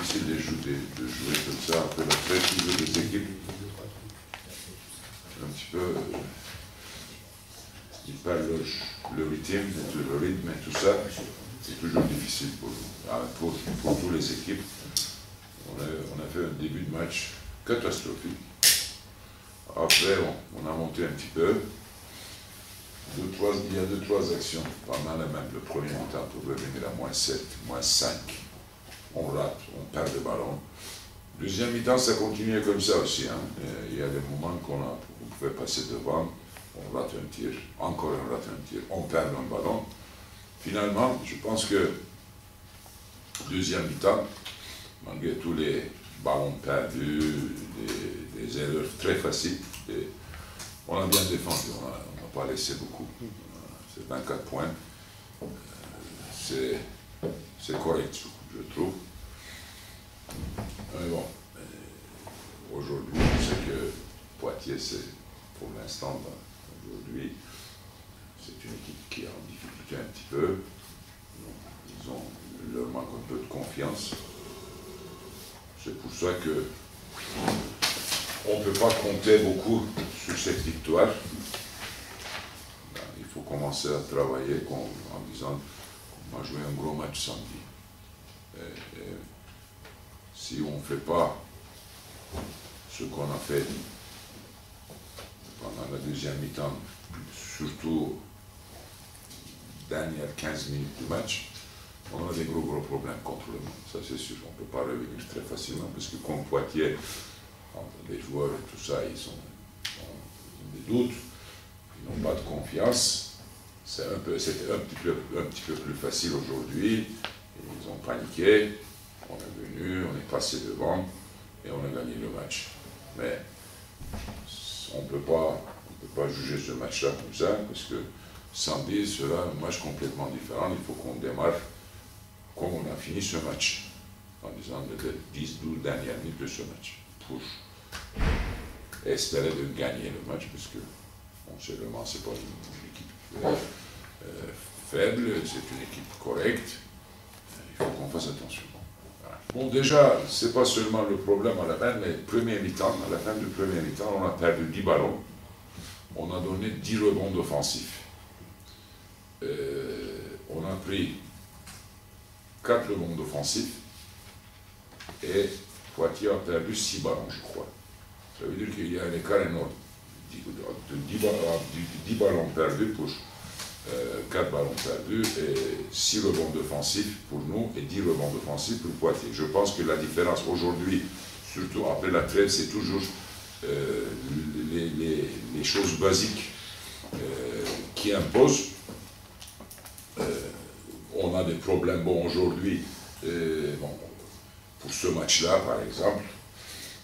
difficile de jouer comme ça. Après la trêve, toujours des équipes un petit peu, ils perdent le rythme et tout ça. C'est toujours difficile pour nous. Pour toutes les équipes. On a fait un début de match catastrophique. Après, on a monté un petit peu. Il y a 2-3 actions pendant la même. Le premier mi-temps pour revenir à -7, -5. On rate, on perd le ballon. Deuxième mi-temps, ça continuait comme ça aussi. Hein. Il y a des moments qu'on pouvait passer devant, on rate un tir, encore on rate un tir, on perd un ballon. Finalement, je pense que deuxième mi-temps, malgré tous les ballons perdus, des erreurs très faciles, on a bien défendu, on n'a pas laissé beaucoup. C'est 24 points. C'est correct, je trouve. Mais bon, aujourd'hui, je sais que Poitiers, c'est pour l'instant, aujourd'hui, c'est une équipe qui est en difficulté un petit peu. Il leur manque un peu de confiance. C'est pour ça que on ne peut pas compter beaucoup sur cette victoire. Il faut commencer à travailler en disant qu'on va jouer un gros match samedi. Et si on ne fait pas ce qu'on a fait pendant la deuxième mi-temps, surtout dernières 15 minutes du match, on a des gros problèmes contre le monde, ça c'est sûr. On ne peut pas revenir très facilement, parce que comme Poitiers, les joueurs et tout ça, ils ont des doutes, ils n'ont pas de confiance. C'était un petit peu plus facile aujourd'hui. Ils ont paniqué, on est venu, on est passé devant et on a gagné le match. Mais on ne peut pas juger ce match-là comme ça, parce que samedi sera un match complètement différent. Il faut qu'on démarre comme on a fini ce match, en disant les 10-12 dernières minutes de ce match, pour espérer de gagner le match, parce que bon, c'est vraiment, c'est pas une équipe faible, c'est une équipe correcte. Il faut qu'on fasse attention. Voilà. Bon, déjà, c'est pas seulement le problème à la fin, mais à la fin du premier mi-temps, on a perdu 10 ballons. On a donné 10 rebonds offensifs. On a pris 4 rebonds offensifs et Poitiers a perdu 6 ballons, je crois. Ça veut dire qu'il y a un écart énorme. 10 ballons perdus pour 4 ballons perdus et 6 rebonds offensifs pour nous et 10 rebonds offensifs pour Poitiers. Je pense que la différence aujourd'hui, surtout après la trêve, c'est toujours les choses basiques qui imposent. On a des problèmes, bon, aujourd'hui, pour ce match-là, par exemple,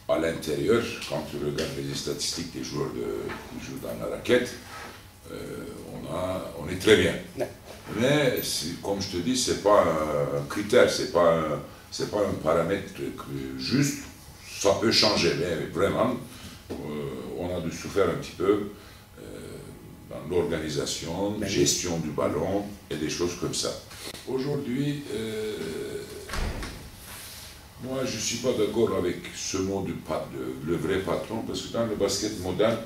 à l'intérieur, quand tu regardes les statistiques des joueurs qui jouent dans la raquette, on est très bien. Mais, comme je te dis, ce n'est pas un critère, ce n'est pas un paramètre juste. Ça peut changer, mais vraiment, on a dû souffrir un petit peu dans l'organisation, gestion du ballon et des choses comme ça. Aujourd'hui, moi je ne suis pas d'accord avec ce mot le vrai patron, parce que dans le basket moderne,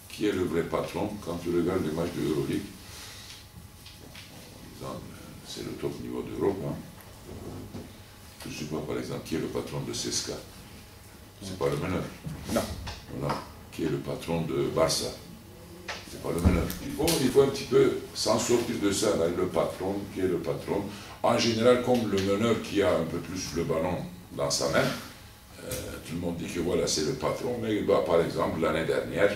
qui est le vrai patron quand tu regardes les matchs de Euroleague? C'est le top niveau d'Europe. Hein. Je ne sais pas, par exemple, qui est le patron de CSKA. C'est pas le meneur. Non. Voilà. Qui est le patron de Barça. C'est pas le meneur. Il faut un petit peu s'en sortir de ça. Là, le patron, qui est le patron. En général, comme le meneur qui a un peu plus le ballon dans sa main, tout le monde dit que voilà, c'est le patron. Mais bah, par exemple, l'année dernière,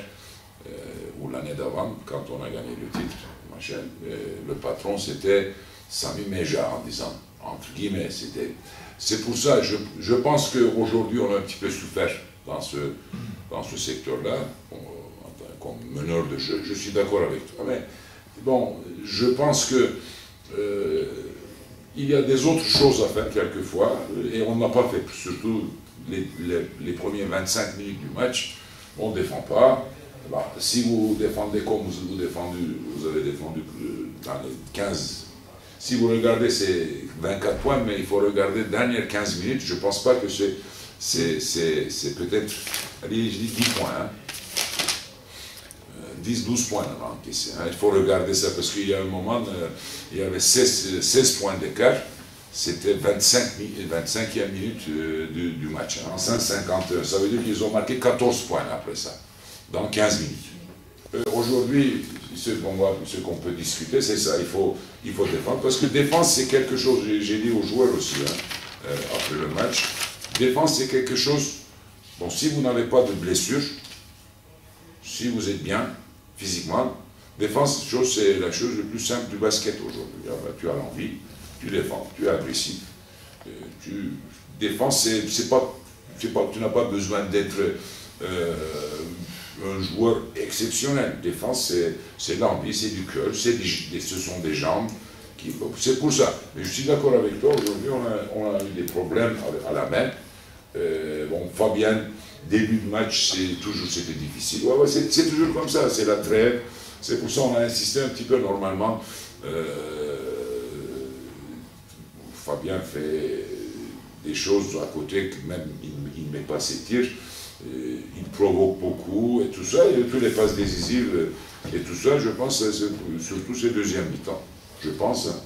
ou l'année d'avant, quand on a gagné le titre, le patron c'était Sami Meja, en disant, entre guillemets, c'est pour ça, je pense qu'aujourd'hui on a un petit peu souffert dans ce secteur-là, comme meneur de jeu. Je suis d'accord avec toi, mais bon, je pense que il y a des autres choses à faire quelquefois, et on n'a pas fait, surtout les premières 25 minutes du match, on ne défend pas. Bah, si vous défendez comme vous avez défendu dans les 15 si vous regardez ces 24 points, mais il faut regarder les dernières 15 minutes, je ne pense pas que c'est peut-être, allez, je dis 10 points, hein. 10-12 points on a encaissé. Hein. Il faut regarder ça parce qu'il y a un moment, il y avait 16 points d'écart. C'était 25e minute du match. Hein, en 5,51. Ça veut dire qu'ils ont marqué 14 points après ça, dans 15 minutes. Aujourd'hui, ce qu'on peut discuter, c'est ça. Il faut défendre. Parce que défense, c'est quelque chose, j'ai dit aux joueurs aussi, hein, après le match, défense, c'est quelque chose, bon, si vous n'avez pas de blessure, si vous êtes bien, physiquement, défense, c'est la chose la plus simple du basket aujourd'hui. Tu as l'envie, tu défends, tu es agressif. Tu défends, tu n'as pas besoin d'être un joueur exceptionnel. Défense, c'est l'envie, c'est du cœur, ce sont des jambes. C'est pour ça. Mais je suis d'accord avec toi, aujourd'hui, on a eu des problèmes à la main. Bon, Fabien, début de match, c'était difficile. Ouais, c'est toujours comme ça, c'est la trêve. C'est pour ça qu'on a insisté un petit peu normalement. Fabien fait des choses à côté que même il ne met pas ses tirs. Il provoque beaucoup et tout ça. Et toutes les passes décisives et tout ça, je pense, surtout ces deuxièmes mi-temps. Je pense. Hein.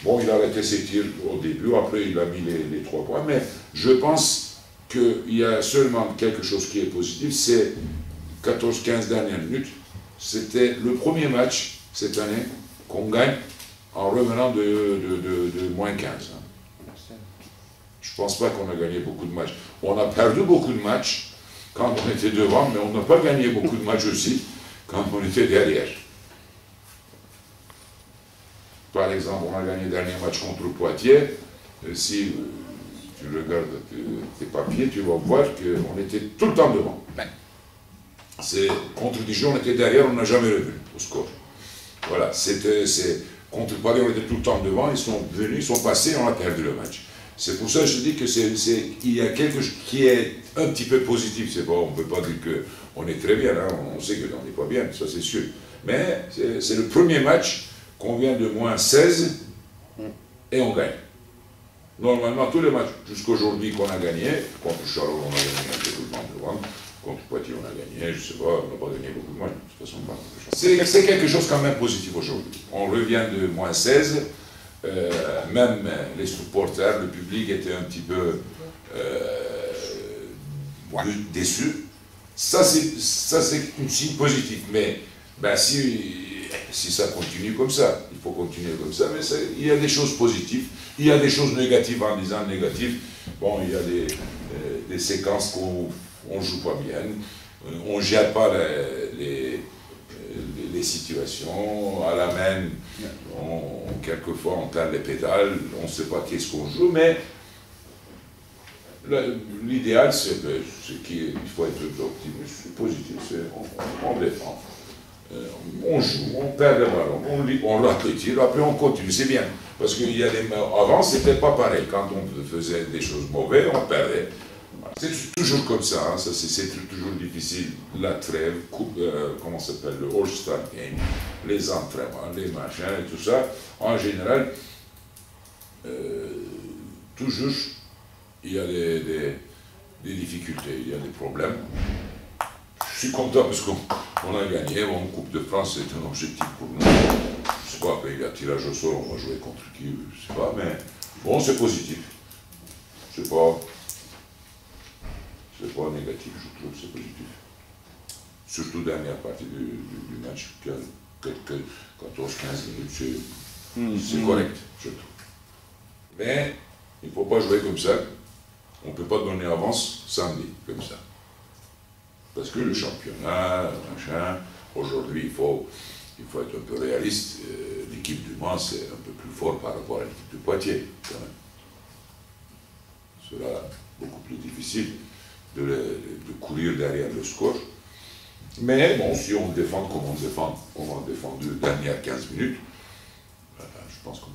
Bon, il a arrêté ses tirs au début, après il a mis les 3 points. Mais je pense qu'il y a seulement quelque chose qui est positif, c'est 14-15 dernières minutes. C'était le premier match cette année qu'on gagne en revenant de moins 15. Je ne pense pas qu'on a gagné beaucoup de matchs. On a perdu beaucoup de matchs quand on était devant, mais on n'a pas gagné beaucoup de matchs aussi quand on était derrière. Par exemple, on a gagné le dernier match contre Poitiers. Si tu regardes tes papiers, tu vas voir qu'on était tout le temps devant. Contre Dijon, on était derrière, on n'a jamais revenu au score. Voilà, contre Paris, on était tout le temps devant, ils sont venus, ils sont passés, on a perdu le match. C'est pour ça que je dis qu'il y a quelque chose qui est un petit peu positif. On ne peut pas dire qu'on est très bien, hein, on sait qu'on n'est pas bien, ça c'est sûr. Mais c'est le premier match qu'on vient de moins 16 et on gagne. Normalement, tous les matchs jusqu'aujourd'hui qu'on a gagné, contre Charleroi, on a gagné un peu tout le temps devant, contre Poitiers, on a gagné, je ne sais pas, on n'a pas gagné beaucoup de matchs, de toute façon. C'est quelque chose quand même positif aujourd'hui. On revient de moins 16, même les supporters, le public était un petit peu déçu. Ça, c'est un signe positif, mais ben, si ça continue comme ça, il faut continuer comme ça, mais il y a des choses positives, il y a des choses négatives en disant négatives. Bon, il y a des séquences qu'on ne joue pas bien, on ne gère pas les situations, à la main, quelquefois on tend les pédales, on ne sait pas qu'est-ce qu'on joue, mais l'idéal c'est qu'il faut être optimiste, positif, on défend. On joue, on perd le ballon, on rate les tirs, après on continue, c'est bien. Parce qu'avant, c'était pas pareil. Quand on faisait des choses mauvaises, on perdait. C'est toujours comme ça, hein. C'est toujours difficile. La trêve, comment ça s'appelle, le All-Star Game, les entraînements, les machins et tout ça. En général, toujours, il y a des difficultés, il y a des problèmes. Je suis content parce qu'on a gagné. Bon, Coupe de France, c'est un objectif pour nous. Je ne sais pas, après il y a tirage au sort, on va jouer contre qui, je ne sais pas, mais bon, c'est positif. C'est pas négatif, je trouve, c'est positif. Surtout dernière partie du match, 14-15 minutes, c'est correct, je trouve. Mais il ne faut pas jouer comme ça. On ne peut pas donner avance samedi, comme ça. Parce que le championnat, machin, aujourd'hui, il faut être un peu réaliste. L'équipe du Mans, c'est un peu plus fort par rapport à l'équipe de Poitiers, quand même. Ce sera beaucoup plus difficile de courir derrière le score. Mais bon, si on défend comme on a défendu les dernières 15 minutes, je pense qu'on